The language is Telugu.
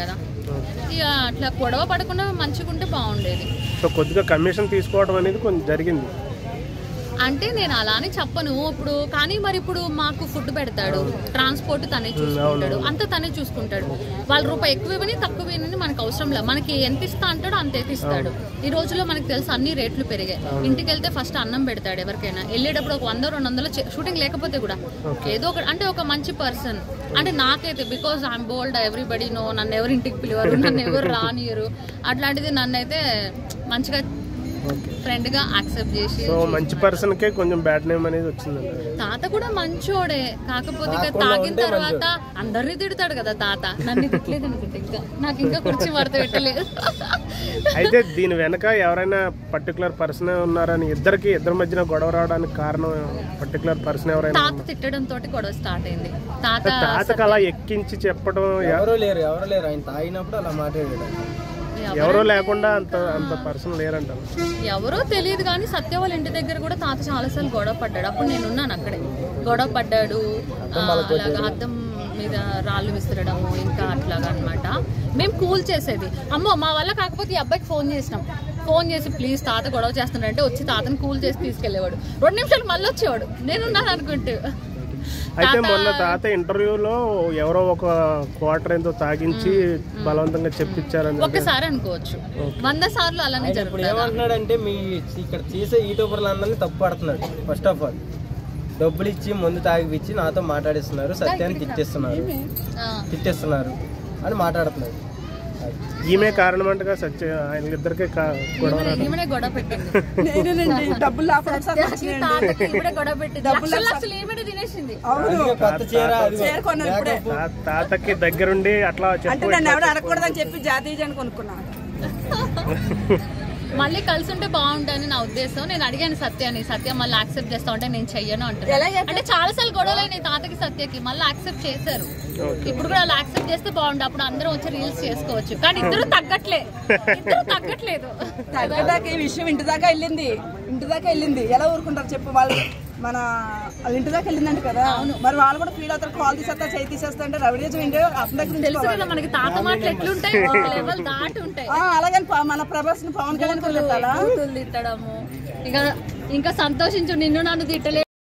కదా. ఇక అట్లా గొడవ పడకుండా మంచిగా ఉంటే బాగుండేది. సో కొద్దిగా కమిషన్ తీసుకోవడం అనేది కొంచెం జరిగింది అంటే నేను అలానే చెప్పను ఇప్పుడు, కానీ మరి ఇప్పుడు మాకు ఫుడ్ పెడతాడు, ట్రాన్స్పోర్ట్ తనే చూసుకుంటాడు, అంత తనే చూసుకుంటాడు. వాళ్ళు రూపాయి ఎక్కువ ఇవ్వని తక్కువ ఇవ్వని మనకు అవసరం లేదు. మనకి ఎంత ఇస్తా అంటాడో అంత ఇస్తాడు. ఈ రోజుల్లో మనకు తెలుసు అన్ని రేట్లు పెరిగాయి. ఇంటికి వెళ్తే ఫస్ట్ అన్నం పెడతాడు ఎవరికైనా. వెళ్ళేటప్పుడు ఒక 100-200 షూటింగ్ లేకపోతే కూడా ఏదో ఒక అంటే ఒక మంచి పర్సన్ అంటే నాకైతే because I'm bold, everybody know, నన్ను ఎవరు ఇంటికి పిలివారు, నన్ను ఎవరు రానియరు. అట్లాంటిది నన్ను అయితే మంచిగా ఫ్రెండ్ గా యాక్సెప్ట్ చేసి. సో మంచి పర్సన్ కే కొంచెం బ్యాడ్ నేమ్ అనేది వచ్చింది. తాత కూడా మంచోడే, కాకపోతే ఇక తాగిన తర్వాత అందరినీ తిడతాడు కదా తాత. నన్ను తిట్టలేదు అనుకుంటే ఇంకా నాకు ఇంకా కుర్చీ పడత పెట్టలేదు. అయితే దీని వెనక ఎవరైనా పర్టికులర్ పర్సన్ ఉన్నారని ఇద్దరి మధ్యన గొడవ రావడానికి కారణం పర్టికులర్ పర్సన్ ఎవరైనా? తాత తిట్టడం తోటి గొడవ స్టార్ట్ అయింది. తాతకు అలా ఎక్కించి చెప్పడం ఎవరు లేరు ఆయన తాగినప్పుడు అలా మాట్లాడాడు. ఎవరో లేకుండా అంత పర్సన్ లేరంటారు. ఎవరో తెలియదు కానీ సత్య వాళ్ళ ఇంటి దగ్గర కూడా తాత చాలాసార్లు గొడవ పడ్డాడు. అప్పుడు నేనున్నాను అక్కడే. గొడవ పడ్డాడు, అలాగా అద్దం మీద రాళ్ళు విసిరడము ఇంకా అట్లాగా అనమాట. మేము కూల్ చేసేది. అమ్మో మా వల్ల కాకపోతే ఈ అబ్బాయికి ఫోన్ చేసినాం. ఫోన్ చేసి ప్లీజ్ తాత గొడవ చేస్తున్నాడంటే వచ్చి తాతను కూల్ చేసి తీసుకెళ్లేవాడు. 2 నిమిషాలు మళ్ళీ వచ్చేవాడు. నేనున్నాను అనుకుంటే. అయితే మొన్న తాత ఇంటర్వ్యూలో ఎవరో ఒక క్వార్టర్ ఎంతో తాగించి బలవంతంగా చెప్పించారని ఒకసారి అనుకోవచ్చు, 100 సార్లు అలానే జరుగుతుంది. ఏమంటున్నాడంటే మీ ఇక్కడ చేసే యూట్యూబర్లు అందరినీ తప్పు పడుతున్నాడు. ఫస్ట్ ఆఫ్ ఆల్ డబ్బులు ఇచ్చి ముందు తాగిపిచ్చి నాతో మాట్లాడిస్తున్నారు, సత్యాన్ని తిట్టేస్తున్నారు అని మాట్లాడుతున్నారు. ఈమె కారణం అంటగా సత్య ఆయన ఇద్దరికే గొడవ పెట్టింది. తాతకి దగ్గరుండి అట్లా అడగకూడదని చెప్పి జాతీయ కొనుక్కున్నాను. మళ్ళీ కలిసి ఉంటే బాగుంటుంది నా ఉద్దేశం. నేను అడిగాను సత్యాన్ని, సత్య మళ్ళీ యాక్సెప్ట్ చేస్తా ఉంటే నేను చెయ్యను అంటాను. అంటే చాలా సార్లు గొడవలైనాయి తాతకి సత్యకి, మళ్ళీ యాక్సెప్ట్ చేశారు. ఇప్పుడు కూడా అలా యాక్సెప్ట్ చేస్తే బాగుండు. అప్పుడు అందరం వచ్చి రీల్స్ చేసుకోవచ్చు. కానీ ఇద్దరు తగ్గట్లేదు. తగ్గదాకా ఈ విషయం ఇంటి దాకా వెళ్ళింది. ఎలా ఊరుకుంటారు చెప్పు? వాళ్ళు మన వాళ్ళ ఇంటి దాకా వెళ్ళిందంట కదా. మరి వాళ్ళు కూడా ఫీల్ అవుతారు. కాల్ తీసేస్తా, చేయి తీసేస్తా అంటే రవిడేజం ఇంటి అతని దగ్గర తెలుసు కదా మనకి తాత మాటలు ఎట్లుంటాయి, లెవెల్ దాటి ఉంటాయి. అలాగని మన ప్రభాస్ పవన్ కళ్యాణ్ తిట్టడము. ఇంకా సంతోషించు, నిన్ను నన్ను తిట్టలేదు.